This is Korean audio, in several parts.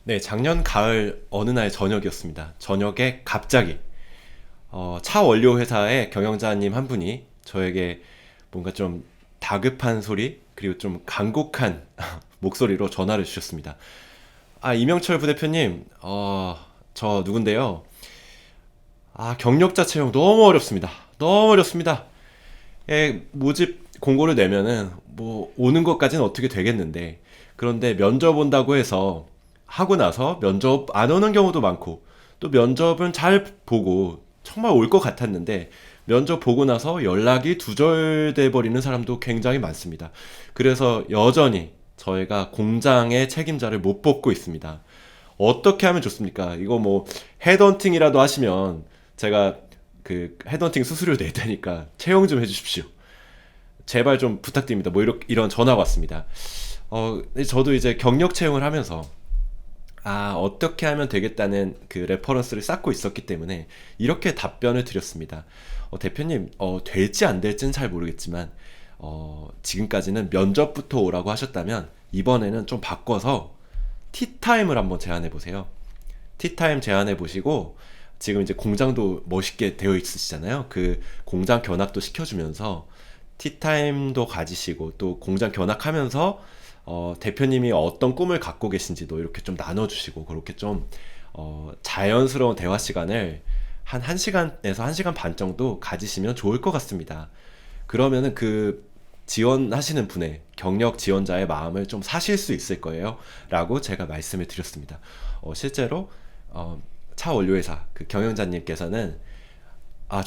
네, 작년 가을 어느 날 저녁이었습니다. 저녁에 갑자기 차 원료 회사의 경영자님 한 분이 저에게 뭔가 좀 다급한 소리 그리고 좀 간곡한 목소리로 전화를 주셨습니다. 아, 이명철 부대표님, 저 누군데요? 아, 경력자 채용 너무 어렵습니다. 너무 어렵습니다. 모집 공고를 내면은 뭐 오는 것까지는 어떻게 되겠는데, 그런데 면접 온다고 해서 하고 나서 면접 안 오는 경우도 많고, 또 면접은 잘 보고 정말 올 것 같았는데 면접 보고 나서 연락이 두절돼 버리는 사람도 굉장히 많습니다. 그래서 여전히 저희가 공장의 책임자를 못 뽑고 있습니다. 어떻게 하면 좋습니까? 이거 뭐 헤드헌팅이라도 하시면 제가 그 헤드헌팅 수수료 낼 테니까 채용 좀 해주십시오. 제발 좀 부탁드립니다. 뭐 이런 전화가 왔습니다. 저도 이제 경력 채용을 하면서 어떻게 하면 되겠다는 그 레퍼런스를 쌓고 있었기 때문에 이렇게 답변을 드렸습니다. 대표님, 될지 안 될지는 잘 모르겠지만, 지금까지는 면접부터 오라고 하셨다면, 이번에는 좀 바꿔서 티타임을 한번 제안해 보세요. 티타임 제안해 보시고, 지금 이제 공장도 멋있게 되어 있으시잖아요. 그 공장 견학도 시켜주면서 티타임도 가지시고 또 공장 견학하면서 대표님이 어떤 꿈을 갖고 계신지도 이렇게 좀 나눠주시고 그렇게 좀 자연스러운 대화 시간을 한 1시간에서 1시간 반 정도 가지시면 좋을 것 같습니다. 그러면은 그 지원하시는 분의 경력 지원자의 마음을 좀 사실 수 있을 거예요. 라고 제가 말씀을 드렸습니다. 실제로 차 원료회사 그 경영자님께서는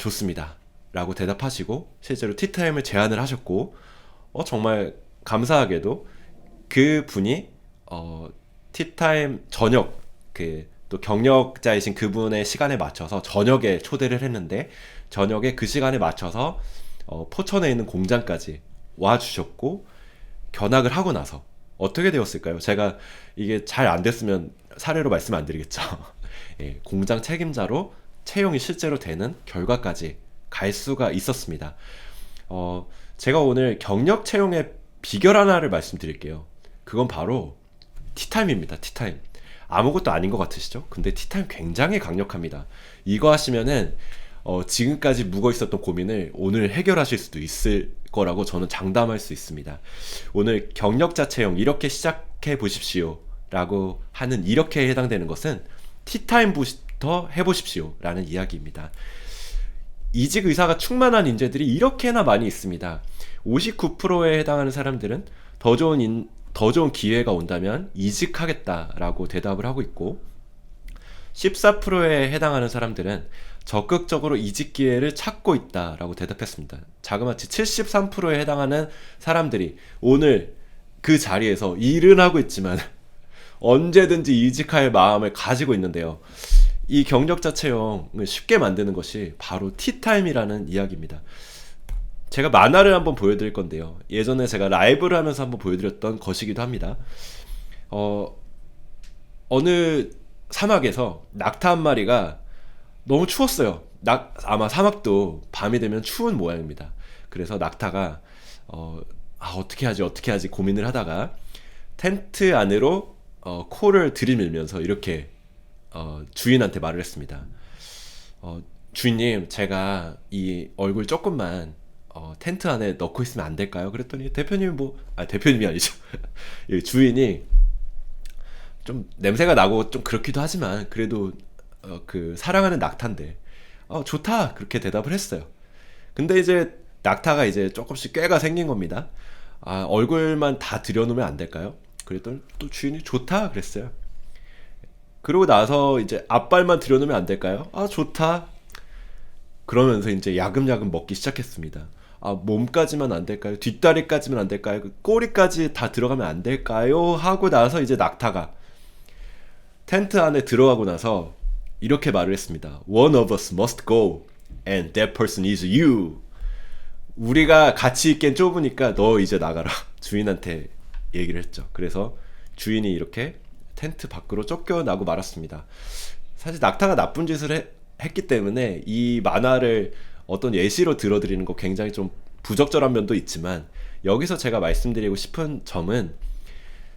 좋습니다. 라고 대답하시고 실제로 티타임을 제안을 하셨고 정말 감사하게도 그 분이 티타임 저녁 그 또 경력자이신 그분의 시간에 맞춰서 저녁에 초대를 했는데 저녁에 그 시간에 맞춰서 포천에 있는 공장까지 와 주셨고 견학을 하고 나서 어떻게 되었을까요? 제가 이게 잘 안 됐으면 사례로 말씀 안 드리겠죠. 예, 공장 책임자로 채용이 실제로 되는 결과까지 갈 수가 있었습니다. 제가 오늘 경력 채용의 비결 하나를 말씀드릴게요. 그건 바로 티타임입니다. 티타임. 아무것도 아닌 것 같으시죠? 근데 티타임 굉장히 강력합니다. 이거 하시면은 지금까지 묵어 있었던 고민을 오늘 해결하실 수도 있을 거라고 저는 장담할 수 있습니다. 오늘 경력자 채용 이렇게 시작해 보십시오. 라고 하는 이렇게 해당되는 것은 티타임부터 해보십시오. 라는 이야기입니다. 이직 의사가 충만한 인재들이 이렇게나 많이 있습니다. 59%에 해당하는 사람들은 더 좋은 기회가 온다면 이직하겠다라고 대답을 하고 있고 14%에 해당하는 사람들은 적극적으로 이직 기회를 찾고 있다라고 대답했습니다. 자그마치 73%에 해당하는 사람들이 오늘 그 자리에서 일은 하고 있지만 언제든지 이직할 마음을 가지고 있는데요. 이 경력자 채용을 쉽게 만드는 것이 바로 티타임이라는 이야기입니다. 제가 만화를 한번 보여드릴 건데요. 예전에 제가 라이브를 하면서 한번 보여드렸던 것이기도 합니다. 어, 어느 사막에서 낙타 한 마리가 너무 추웠어요. 아마 사막도 밤이 되면 추운 모양입니다. 그래서 낙타가 어떻게 하지 고민을 하다가 텐트 안으로 코를 들이밀면서 이렇게 주인한테 말을 했습니다. 주인님, 제가 이 얼굴 조금만 텐트 안에 넣고 있으면 안 될까요? 그랬더니 대표님이 대표님이 아니죠. 이 주인이 좀 냄새가 나고 좀 그렇기도 하지만 그래도 그 사랑하는 낙타인데 좋다 그렇게 대답을 했어요. 근데 이제 낙타가 이제 조금씩 꾀가 생긴 겁니다. 얼굴만 다 들여놓으면 안 될까요? 그랬더니 또 주인이 좋다 그랬어요. 그러고 나서 이제 앞발만 들여놓으면 안 될까요? 좋다. 그러면서 이제 야금야금 먹기 시작했습니다. 몸까지만 안 될까요? 뒷다리까지만 안 될까요? 꼬리까지 다 들어가면 안 될까요? 하고 나서 이제 낙타가 텐트 안에 들어가고 나서 이렇게 말을 했습니다. One of us must go, and that person is you. 우리가 같이 있기엔 좁으니까 너 이제 나가라. 주인한테 얘기를 했죠. 그래서 주인이 이렇게 텐트 밖으로 쫓겨나고 말았습니다. 사실 낙타가 나쁜 짓을 했기 때문에 이 만화를 어떤 예시로 들어드리는 거 굉장히 좀 부적절한 면도 있지만 여기서 제가 말씀드리고 싶은 점은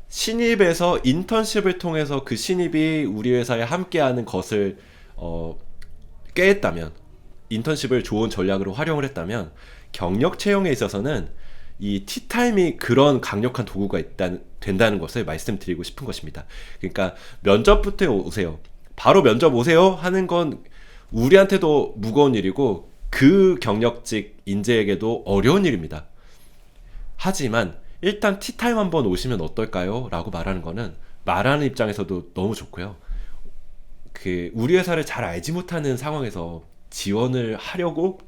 신입에서 인턴십을 통해서 그 신입이 우리 회사에 함께하는 것을 어, 꾀했다면, 인턴십을 좋은 전략으로 활용을 했다면, 경력 채용에 있어서는 이 티타임이 그런 강력한 도구가 된다는 것을 말씀드리고 싶은 것입니다. 그러니까 면접부터 오세요, 바로 면접 오세요 하는 건 우리한테도 무거운 일이고 그 경력직 인재에게도 어려운 일입니다. 하지만 일단 티타임 한번 오시면 어떨까요? 라고 말하는 거는 말하는 입장에서도 너무 좋고요. 그 우리 회사를 잘 알지 못하는 상황에서 지원을 하려고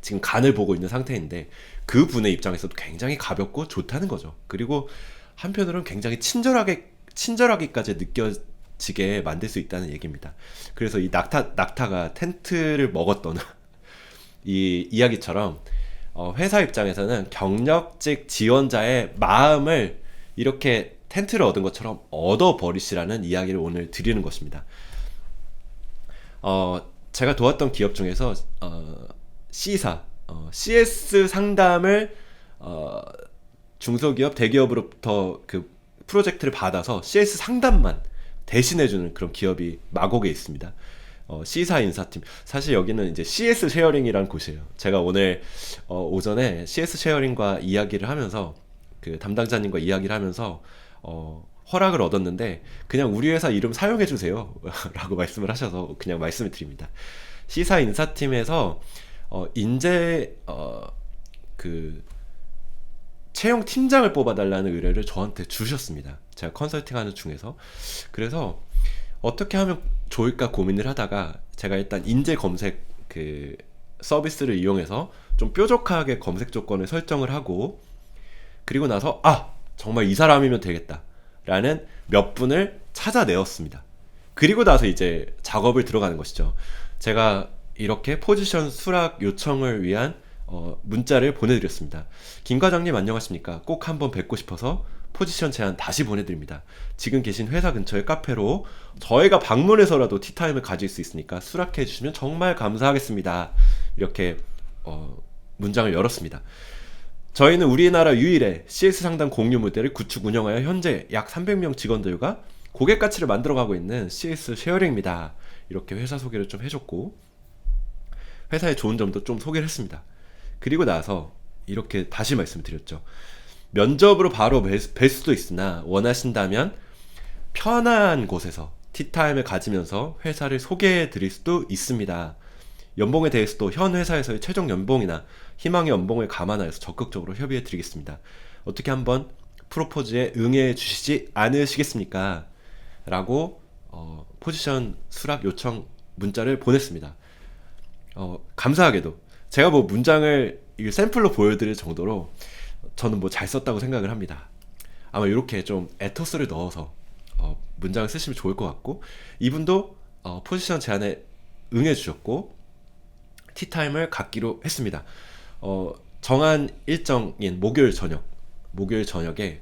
지금 간을 보고 있는 상태인데 그 분의 입장에서도 굉장히 가볍고 좋다는 거죠. 그리고 한편으로는 굉장히 친절하게까지 느껴지게 만들 수 있다는 얘기입니다. 그래서 이 낙타가 텐트를 먹었던 이 이야기처럼 회사 입장에서는 경력직 지원자의 마음을 이렇게 텐트를 얻은 것처럼 얻어버리시라는 이야기를 오늘 드리는 것입니다. 제가 도왔던 기업 중에서 C사, CS 상담을 중소기업, 대기업으로부터 그 프로젝트를 받아서 CS 상담만 대신해주는 그런 기업이 마곡에 있습니다. C사 인사팀. 사실 여기는 이제 CS 쉐어링이라는 곳이에요. 제가 오늘 오전에 CS 쉐어링과 이야기를 하면서 그 담당자님과 이야기를 하면서 허락을 얻었는데 그냥 우리 회사 이름 사용해 주세요 라고 말씀을 하셔서 그냥 말씀을 드립니다. C사 인사팀에서 인재 그 채용 팀장을 뽑아달라는 의뢰를 저한테 주셨습니다. 제가 컨설팅하는 중에서. 그래서 어떻게 하면 좋을까 고민을 하다가 제가 일단 인재 검색 그 서비스를 이용해서 좀 뾰족하게 검색 조건을 설정을 하고, 그리고 나서 정말 이 사람이면 되겠다 라는 몇 분을 찾아내었습니다. 그리고 나서 이제 작업을 들어가는 것이죠. 제가 이렇게 포지션 수락 요청을 위한 문자를 보내드렸습니다. 김 과장님 안녕하십니까? 꼭 한번 뵙고 싶어서 포지션 제안 다시 보내드립니다. 지금 계신 회사 근처의 카페로 저희가 방문해서라도 티타임을 가질 수 있으니까 수락해 주시면 정말 감사하겠습니다. 이렇게 문장을 열었습니다. 저희는 우리나라 유일의 CS 상담 공유 모델을 구축 운영하여 현재 약 300명 직원들과 고객 가치를 만들어가고 있는 CS 쉐어링입니다. 이렇게 회사 소개를 좀 해줬고 회사의 좋은 점도 좀 소개를 했습니다. 그리고 나서 이렇게 다시 말씀드렸죠. 면접으로 바로 뵐 수도 있으나 원하신다면 편한 곳에서 티타임을 가지면서 회사를 소개해 드릴 수도 있습니다. 연봉에 대해서도 현 회사에서의 최종 연봉이나 희망의 연봉을 감안하여서 적극적으로 협의해 드리겠습니다. 어떻게 한번 프로포즈에 응해 주시지 않으시겠습니까? 라고 포지션 수락 요청 문자를 보냈습니다. 감사하게도 제가 뭐 문장을 샘플로 보여드릴 정도로 저는 뭐 잘 썼다고 생각을 합니다. 아마 이렇게 좀 에토스를 넣어서 문장을 쓰시면 좋을 것 같고, 이분도 포지션 제안에 응해 주셨고 티타임을 갖기로 했습니다. 정한 일정인 목요일 저녁에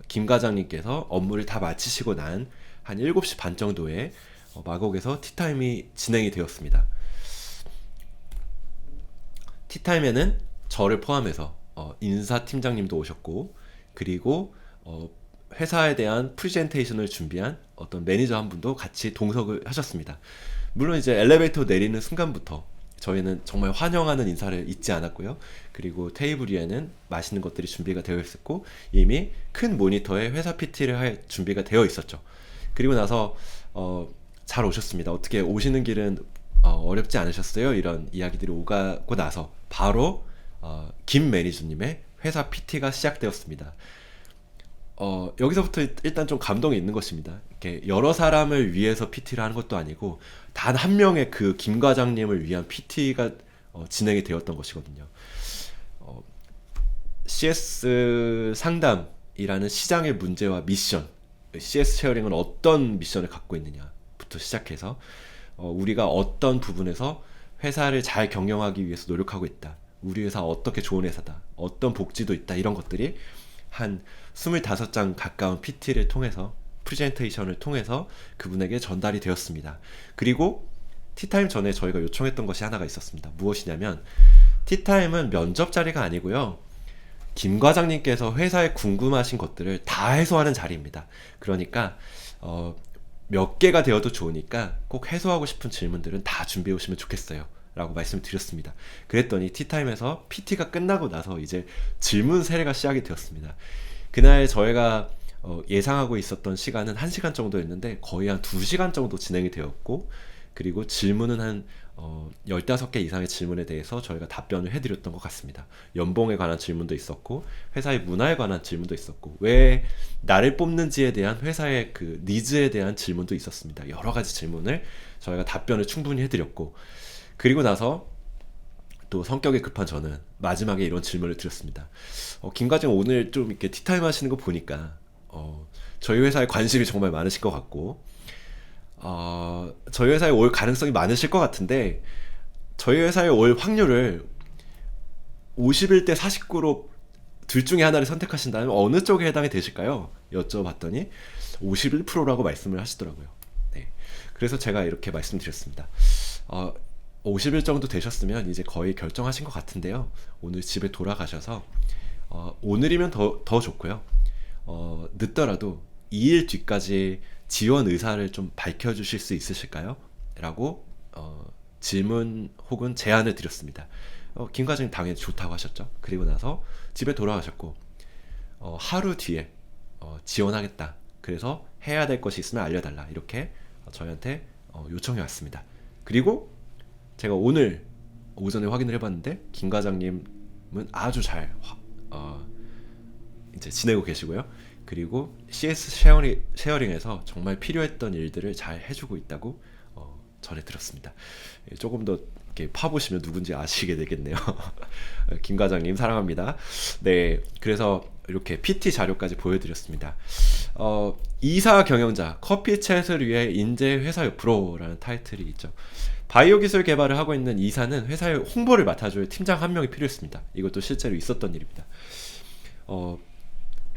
김 과장님께서 업무를 다 마치시고 난 한 7시 반 정도에 마곡에서 티타임이 진행이 되었습니다. 티타임에는 저를 포함해서 인사팀장님도 오셨고, 그리고 회사에 대한 프레젠테이션을 준비한 어떤 매니저 한 분도 같이 동석을 하셨습니다. 물론 이제 엘리베이터 내리는 순간부터 저희는 정말 환영하는 인사를 잊지 않았고요. 그리고 테이블 위에는 맛있는 것들이 준비가 되어 있었고 이미 큰 모니터에 회사 PT를 할 준비가 되어 있었죠. 그리고 나서 잘 오셨습니다. 어떻게 오시는 길은 어렵지 않으셨어요? 이런 이야기들이 오가고 나서 바로 김 매니저님의 회사 PT가 시작되었습니다. 여기서부터 일단 좀 감동이 있는 것입니다. 이렇게 여러 사람을 위해서 PT를 하는 것도 아니고 단 한 명의 그 김 과장님을 위한 PT가 진행이 되었던 것이거든요. CS 상담이라는 시장의 문제와 미션, CS 쉐어링은 어떤 미션을 갖고 있느냐부터 시작해서 우리가 어떤 부분에서 회사를 잘 경영하기 위해서 노력하고 있다, 우리 회사 어떻게 좋은 회사다, 어떤 복지도 있다, 이런 것들이 한 25장 가까운 PT를 통해서, 프레젠테이션을 통해서 그분에게 전달이 되었습니다. 그리고 티타임 전에 저희가 요청했던 것이 하나가 있었습니다. 무엇이냐면 티타임은 면접 자리가 아니고요, 김 과장님께서 회사에 궁금하신 것들을 다 해소하는 자리입니다. 그러니까 몇 개가 되어도 좋으니까 꼭 해소하고 싶은 질문들은 다 준비해 오시면 좋겠어요. 라고 말씀을 드렸습니다. 그랬더니 티타임에서 PT가 끝나고 나서 이제 질문 세례가 시작이 되었습니다. 그날 저희가 예상하고 있었던 시간은 1시간 정도였는데 거의 한 2시간 정도 진행이 되었고, 그리고 질문은 한 15개 이상의 질문에 대해서 저희가 답변을 해드렸던 것 같습니다. 연봉에 관한 질문도 있었고, 회사의 문화에 관한 질문도 있었고, 왜 나를 뽑는지에 대한 회사의 그 니즈에 대한 질문도 있었습니다. 여러 가지 질문을 저희가 답변을 충분히 해드렸고, 그리고 나서 또 성격이 급한 저는 마지막에 이런 질문을 드렸습니다. 김 과장 오늘 좀 이렇게 티타임 하시는 거 보니까 저희 회사에 관심이 정말 많으실 것 같고, 저희 회사에 올 가능성이 많으실 것 같은데, 저희 회사에 올 확률을 51대 49로 둘 중에 하나를 선택하신다면 어느 쪽에 해당이 되실까요? 여쭤봤더니 51%라고 말씀을 하시더라고요. 네. 그래서 제가 이렇게 말씀드렸습니다. 50일 정도 되셨으면 이제 거의 결정하신 것 같은데요. 오늘 집에 돌아가셔서 오늘이면 더 좋고요. 늦더라도 2일 뒤까지 지원 의사를 좀 밝혀주실 수 있으실까요? 라고 질문 혹은 제안을 드렸습니다. 김 과장님 당연히 좋다고 하셨죠. 그리고 나서 집에 돌아가셨고, 하루 뒤에 지원하겠다, 그래서 해야 될 것이 있으면 알려달라, 이렇게 저희한테 요청이 왔습니다. 그리고 제가 오늘 오전에 확인을 해봤는데 김 과장님은 아주 잘 이제 지내고 계시고요. 그리고 CS 쉐어링에서 정말 필요했던 일들을 잘 해주고 있다고 전해 들었습니다. 조금 더 이렇게 파보시면 누군지 아시게 되겠네요. 김 과장님 사랑합니다. 네, 그래서 이렇게 PT 자료까지 보여드렸습니다. 이사 경영자 커피챗을 위해 인재 회사 옆으로라는 타이틀이 있죠. 바이오 기술 개발을 하고 있는 이사는 회사의 홍보를 맡아줄 팀장 한 명이 필요했습니다. 이것도 실제로 있었던 일입니다.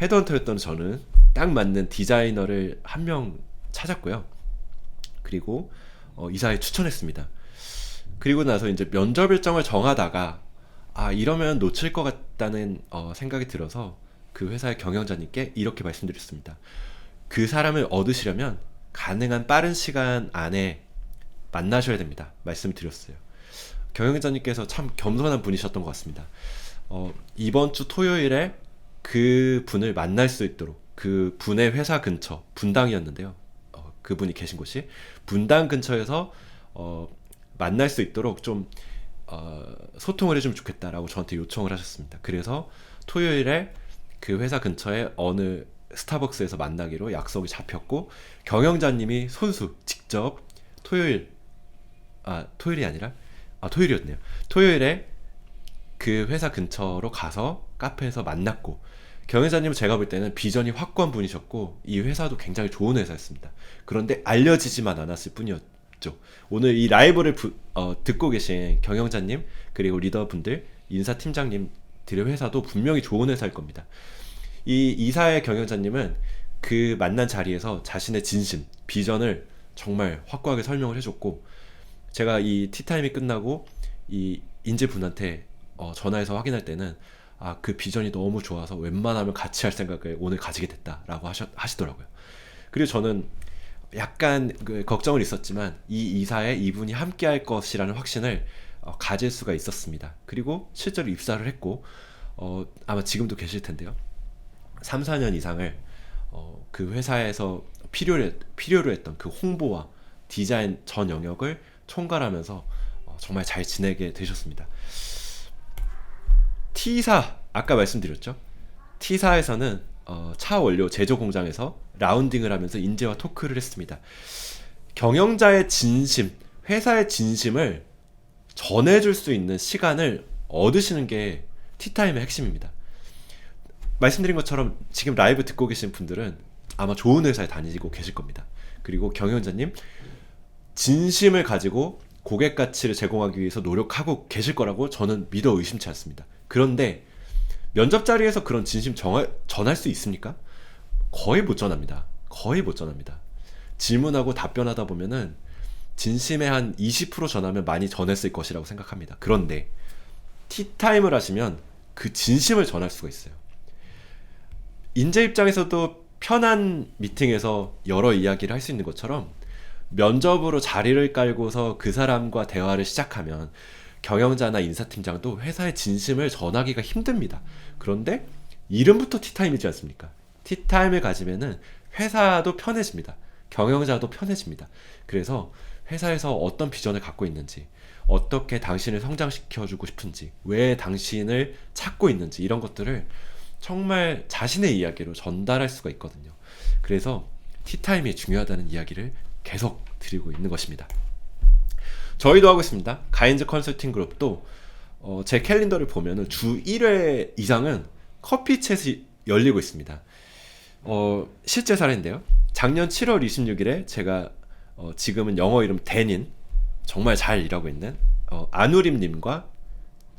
헤드헌터였던 저는 딱 맞는 디자이너를 한 명 찾았고요. 그리고 이사에 추천했습니다. 그리고 나서 이제 면접 일정을 정하다가 이러면 놓칠 것 같다는 생각이 들어서 그 회사의 경영자님께 이렇게 말씀드렸습니다. 그 사람을 얻으시려면 가능한 빠른 시간 안에 만나셔야 됩니다. 말씀드렸어요. 경영자님께서 참 겸손한 분이셨던 것 같습니다. 이번 주 토요일에 그 분을 만날 수 있도록, 그 분의 회사 근처, 분당이었는데요. 그분이 계신 곳이 분당 근처에서 만날 수 있도록 좀 소통을 해주면 좋겠다라고 저한테 요청을 하셨습니다. 그래서 토요일에 그 회사 근처에 어느 스타벅스에서 만나기로 약속이 잡혔고, 경영자님이 손수 직접 토요일이었네요. 토요일에 그 회사 근처로 가서 카페에서 만났고, 경영자님은 제가 볼 때는 비전이 확고한 분이셨고 이 회사도 굉장히 좋은 회사였습니다. 그런데 알려지지만 않았을 뿐이었죠. 오늘 이 라이브를 듣고 계신 경영자님, 그리고 리더분들, 인사팀장님들의 회사도 분명히 좋은 회사일 겁니다. 이 이사의 경영자님은 그 만난 자리에서 자신의 진심, 비전을 정말 확고하게 설명을 해줬고, 제가 이 티타임이 끝나고 이 인재분한테 전화해서 확인할 때는 그 비전이 너무 좋아서 웬만하면 같이 할 생각을 오늘 가지게 됐다라고 하시더라고요. 그리고 저는 약간 걱정은 있었지만 이 이사에 이분이 함께 할 것이라는 확신을 가질 수가 있었습니다. 그리고 실제로 입사를 했고, 아마 지금도 계실 텐데요. 3, 4년 이상을 그 회사에서 필요로 했던 그 홍보와 디자인 전 영역을 총괄하면서 정말 잘 지내게 되셨습니다. T사, 아까 말씀드렸죠. T사에서는 차 원료 제조 공장에서 라운딩을 하면서 인재와 토크를 했습니다. 경영자의 진심, 회사의 진심을 전해줄 수 있는 시간을 얻으시는 게 티타임의 핵심입니다. 말씀드린 것처럼 지금 라이브 듣고 계신 분들은 아마 좋은 회사에 다니고 계실 겁니다. 그리고 경영자님, 진심을 가지고 고객 가치를 제공하기 위해서 노력하고 계실 거라고 저는 믿어 의심치 않습니다. 그런데 면접 자리에서 그런 진심 전할 수 있습니까? 거의 못 전합니다. 거의 못 전합니다. 질문하고 답변하다 보면은 진심의 한 20% 전하면 많이 전했을 것이라고 생각합니다. 그런데 티타임을 하시면 그 진심을 전할 수가 있어요. 인재 입장에서도 편한 미팅에서 여러 이야기를 할 수 있는 것처럼 면접으로 자리를 깔고서 그 사람과 대화를 시작하면 경영자나 인사팀장도 회사의 진심을 전하기가 힘듭니다. 그런데 이름부터 티타임이지 않습니까? 티타임을 가지면은 회사도 편해집니다. 경영자도 편해집니다. 그래서 회사에서 어떤 비전을 갖고 있는지, 어떻게 당신을 성장시켜주고 싶은지, 왜 당신을 찾고 있는지, 이런 것들을 정말 자신의 이야기로 전달할 수가 있거든요. 그래서 티타임이 중요하다는 이야기를 계속 드리고 있는 것입니다. 저희도 하고 있습니다. 가인즈 컨설팅 그룹도 제 캘린더를 보면은 주 1회 이상은 커피 챗이 열리고 있습니다. 실제 사례인데요. 작년 7월 26일에 제가 지금은 영어 이름 댄인 정말 잘 일하고 있는 안우림님과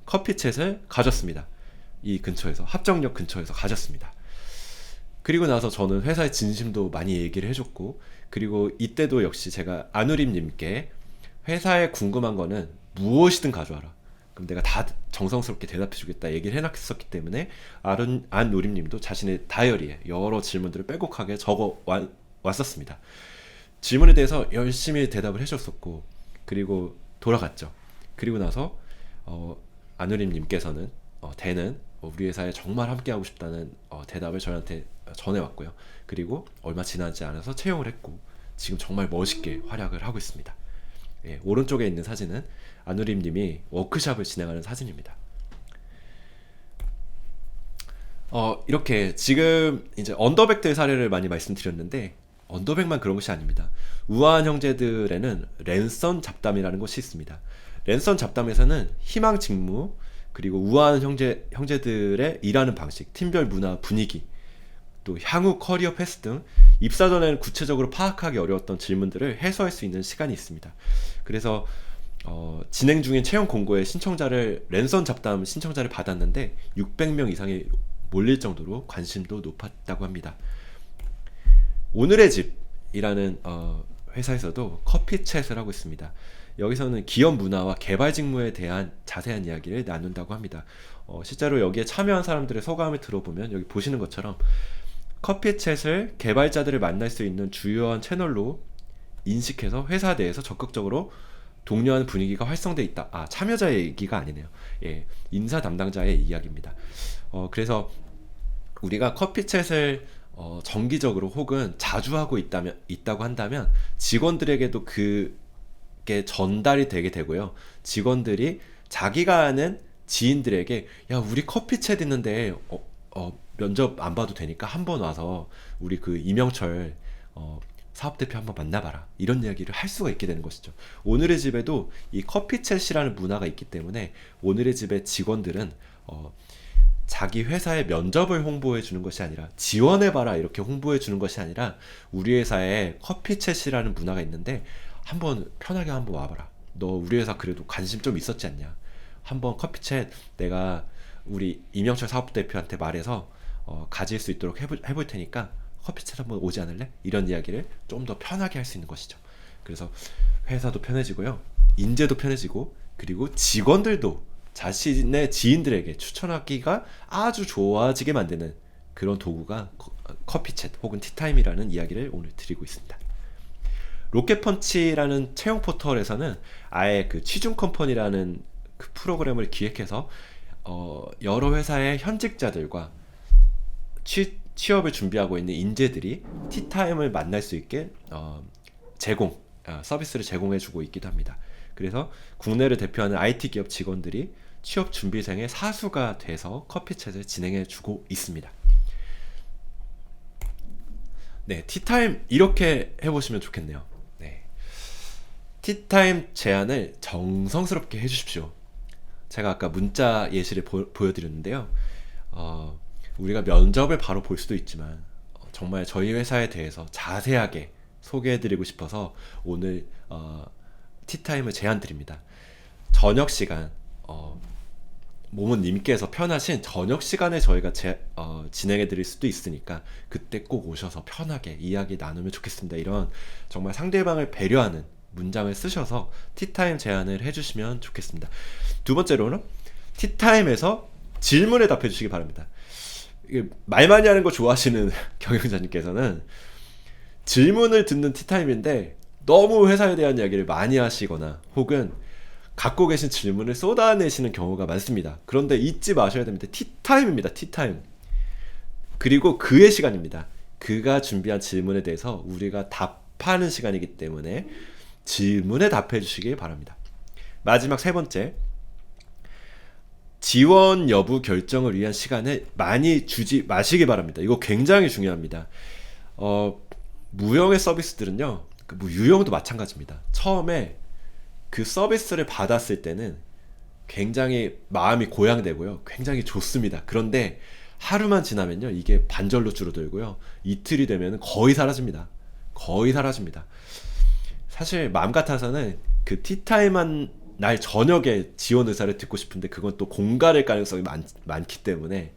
커피 챗을 가졌습니다. 이 근처에서, 합정역 근처에서 가졌습니다. 그리고 나서 저는 회사의 진심도 많이 얘기를 해줬고, 그리고 이때도 역시 제가 안우림님께 회사에 궁금한 거는 무엇이든 가져와라, 그럼 내가 다 정성스럽게 대답해주겠다 얘기를 해놨었기 때문에 안우림님도 자신의 다이어리에 여러 질문들을 빼곡하게 적어 왔었습니다. 질문에 대해서 열심히 대답을 해줬었고, 그리고 돌아갔죠. 그리고 나서 안우림님께서는 대는 우리 회사에 정말 함께하고 싶다는 대답을 저희한테 전해왔고요. 그리고 얼마 지나지 않아서 채용을 했고, 지금 정말 멋있게 활약을 하고 있습니다. 예, 오른쪽에 있는 사진은 안우림님이 워크숍을 진행하는 사진입니다. 이렇게 지금 이제 언더백들 사례를 많이 말씀드렸는데, 언더백만 그런 것이 아닙니다. 우아한 형제들에는 랜선 잡담이라는 것이 있습니다. 랜선 잡담에서는 희망 직무, 그리고 우아한 형제들의 일하는 방식, 팀별 문화, 분위기, 또 향후 커리어 패스 등 입사 전에는 구체적으로 파악하기 어려웠던 질문들을 해소할 수 있는 시간이 있습니다. 그래서 진행 중인 채용 공고에 랜선 잡담 신청자를 받았는데 600명 이상이 몰릴 정도로 관심도 높았다고 합니다. 오늘의 집이라는 회사에서도 커피 챗을 하고 있습니다. 여기서는 기업 문화와 개발 직무에 대한 자세한 이야기를 나눈다고 합니다. 실제로 여기에 참여한 사람들의 소감을 들어보면 여기 보시는 것처럼 커피 챗을 개발자들을 만날 수 있는 주요한 채널로 인식해서 회사 내에서 적극적으로 독려하는 분위기가 활성돼 있다. 참여자의 얘기가 아니네요. 예, 인사 담당자의 이야기입니다. 그래서 우리가 커피 챗을 정기적으로 혹은 자주 하고 있다고 한다면 직원들에게도 그게 전달이 되게 되고요. 직원들이 자기가 아는 지인들에게 야, 우리 커피 챗 있는데 면접 안 봐도 되니까 한번 와서 우리 그 이명철 사업대표 한번 만나봐라, 이런 이야기를 할 수가 있게 되는 것이죠. 오늘의 집에도 이 커피 챗이라는 문화가 있기 때문에 오늘의 집의 직원들은 자기 회사의 면접을 홍보해 주는 것이 아니라, 지원해봐라 이렇게 홍보해 주는 것이 아니라, 우리 회사에 커피 챗이라는 문화가 있는데 한번 편하게 한번 와봐라, 너 우리 회사 그래도 관심 좀 있었지 않냐, 한번 커피 챗 내가 우리 이명철 사업대표한테 말해서 가질 수 있도록 해볼 테니까 커피 챗 한번 오지 않을래? 이런 이야기를 좀 더 편하게 할 수 있는 것이죠. 그래서 회사도 편해지고요, 인재도 편해지고, 그리고 직원들도 자신의 지인들에게 추천하기가 아주 좋아지게 만드는 그런 도구가 커피 챗 혹은 티타임이라는 이야기를 오늘 드리고 있습니다. 로켓펀치라는 채용 포털에서는 아예 그 취중 컴퍼니라는 그 프로그램을 기획해서 여러 회사의 현직자들과 취업을 준비하고 있는 인재들이 티타임을 만날 수 있게 서비스를 제공해주고 있기도 합니다. 그래서 국내를 대표하는 IT 기업 직원들이 취업 준비생의 사수가 돼서 커피챗을 진행해주고 있습니다. 네, 티타임 이렇게 해보시면 좋겠네요. 네, 티타임 제안을 정성스럽게 해주십시오. 제가 아까 문자 예시를 보여드렸는데요. 우리가 면접을 바로 볼 수도 있지만 정말 저희 회사에 대해서 자세하게 소개해드리고 싶어서 오늘 티타임을 제안드립니다. 저녁 시간, 모모님께서 편하신 저녁 시간에 저희가 진행해드릴 수도 있으니까 그때 꼭 오셔서 편하게 이야기 나누면 좋겠습니다. 이런 정말 상대방을 배려하는 문장을 쓰셔서 티타임 제안을 해주시면 좋겠습니다. 두 번째로는 티타임에서 질문에 답해 주시기 바랍니다. 이게 말 많이 하는 거 좋아하시는 경영자님께서는 질문을 듣는 티타임인데 너무 회사에 대한 이야기를 많이 하시거나 혹은 갖고 계신 질문을 쏟아내시는 경우가 많습니다. 그런데 잊지 마셔야 됩니다. 티타임입니다. 티타임. 그리고 그의 시간입니다. 그가 준비한 질문에 대해서 우리가 답하는 시간이기 때문에 질문에 답해 주시길 바랍니다. 마지막 세 번째, 지원 여부 결정을 위한 시간을 많이 주지 마시기 바랍니다. 이거 굉장히 중요합니다. 무형의 서비스들은요, 뭐 유형도 마찬가지입니다. 처음에 그 서비스를 받았을 때는 굉장히 마음이 고양되고요, 굉장히 좋습니다. 그런데 하루만 지나면요, 이게 반절로 줄어들고요, 이틀이 되면 거의 사라집니다. 거의 사라집니다. 사실 마음 같아서는 그 티타임한 날 저녁에 지원 의사를 듣고 싶은데 그건 또 공갈일 가능성이 많기 때문에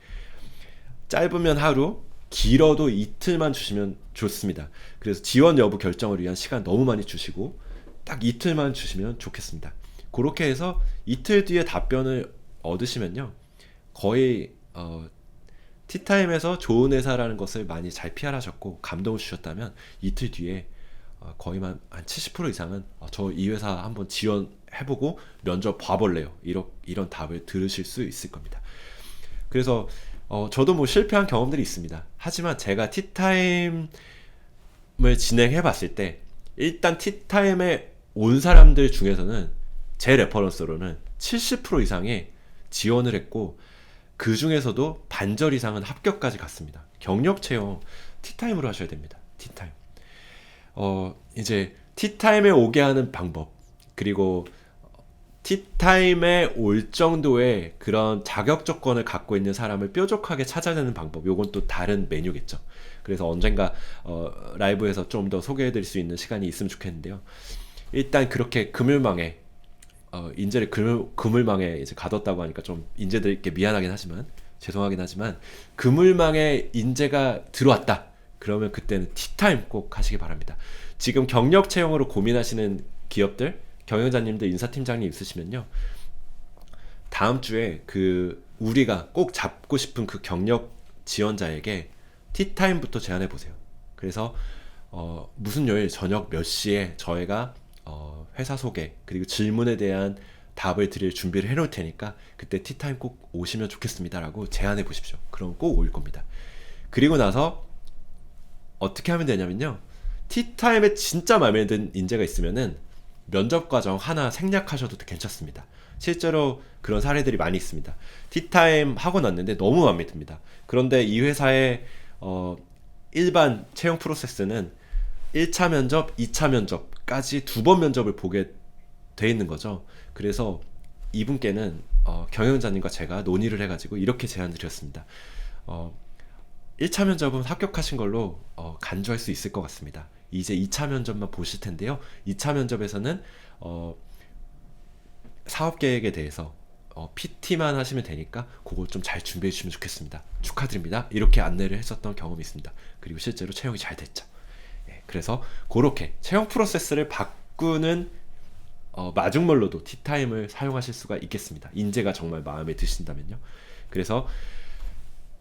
짧으면 하루, 길어도 이틀만 주시면 좋습니다. 그래서 지원 여부 결정을 위한 시간 너무 많이 주시고 딱 이틀만 주시면 좋겠습니다. 그렇게 해서 이틀 뒤에 답변을 얻으시면요, 거의 티타임에서 좋은 회사라는 것을 많이 잘 PR하셨고 감동을 주셨다면 이틀 뒤에 거의 한 70% 이상은 저 이 회사 한번 지원해보고 면접 봐볼래요, 이런 답을 들으실 수 있을 겁니다. 그래서 저도 뭐 실패한 경험들이 있습니다. 하지만 제가 티타임을 진행해봤을 때 일단 티타임에 온 사람들 중에서는 제 레퍼런스로는 70% 이상이 지원을 했고 그 중에서도 반절 이상은 합격까지 갔습니다. 경력 채용 티타임으로 하셔야 됩니다. 티타임. 이제 티타임에 오게 하는 방법, 그리고 티타임에 올 정도의 그런 자격 조건을 갖고 있는 사람을 뾰족하게 찾아내는 방법, 요건 또 다른 메뉴겠죠. 그래서 언젠가 라이브에서 좀 더 소개해 드릴 수 있는 시간이 있으면 좋겠는데요. 일단 그렇게 그물망에 인재를 그물망에 이제 가뒀다고 하니까 좀 인재들께 미안하긴 하지만, 죄송하긴 하지만, 그물망에 인재가 들어왔다 그러면 그때는 티타임 꼭 하시기 바랍니다. 지금 경력 채용으로 고민하시는 기업들, 경영자님들, 인사팀장님 있으시면요, 다음 주에 그 우리가 꼭 잡고 싶은 그 경력 지원자에게 티타임부터 제안해 보세요. 그래서 무슨 요일 저녁 몇 시에 저희가 회사 소개 그리고 질문에 대한 답을 드릴 준비를 해놓을 테니까 그때 티타임 꼭 오시면 좋겠습니다 라고 제안해 보십시오. 그럼 꼭 올 겁니다. 그리고 나서 어떻게 하면 되냐면요, 티타임에 진짜 마음에 든 인재가 있으면은 면접 과정 하나 생략하셔도 괜찮습니다. 실제로 그런 사례들이 많이 있습니다. 티타임 하고 났는데 너무 마음에 듭니다. 그런데 이 회사의 일반 채용 프로세스는 1차 면접, 2차 면접까지 2번 면접을 보게 돼 있는 거죠. 그래서 이분께는 경영자님과 제가 논의를 해가지고 이렇게 제안을 드렸습니다. 1차 면접은 합격하신 걸로 간주할 수 있을 것 같습니다. 이제 2차 면접만 보실 텐데요. 2차 면접에서는 사업 계획에 대해서 PT만 하시면 되니까 그거 좀 잘 준비해 주시면 좋겠습니다. 축하드립니다. 이렇게 안내를 했었던 경험이 있습니다. 그리고 실제로 채용이 잘 됐죠. 예, 그래서 그렇게 채용 프로세스를 바꾸는 마중물로도 티타임을 사용하실 수가 있겠습니다. 인재가 정말 마음에 드신다면요. 그래서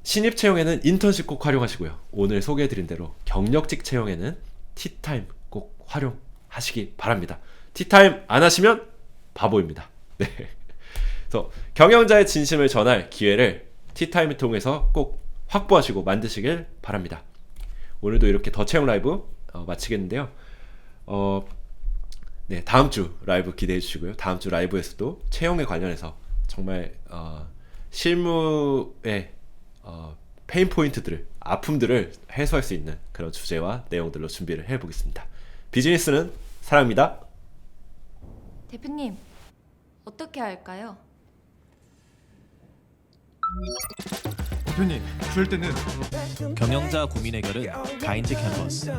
신입 채용에는 인턴십 꼭 활용하시고요. 오늘 소개해드린 대로 경력직 채용에는 티타임 꼭 활용하시기 바랍니다. 티타임 안 하시면 바보입니다. 네. 그래서 경영자의 진심을 전할 기회를 티타임을 통해서 꼭 확보하시고 만드시길 바랍니다. 오늘도 이렇게 더 채용 라이브 마치겠는데요. 네, 다음 주 라이브 기대해 주시고요. 다음 주 라이브에서도 채용에 관련해서 정말 실무의 페인 포인트들을, 아픔들을 해소할 수 있는 그런 주제와 내용들로 준비를 해보겠습니다. 비즈니스는 사랑입니다. 대표님, 어떻게 할까요? 대표님, 그럴 때는 경영자 고민 해결은 가인드 캔버스.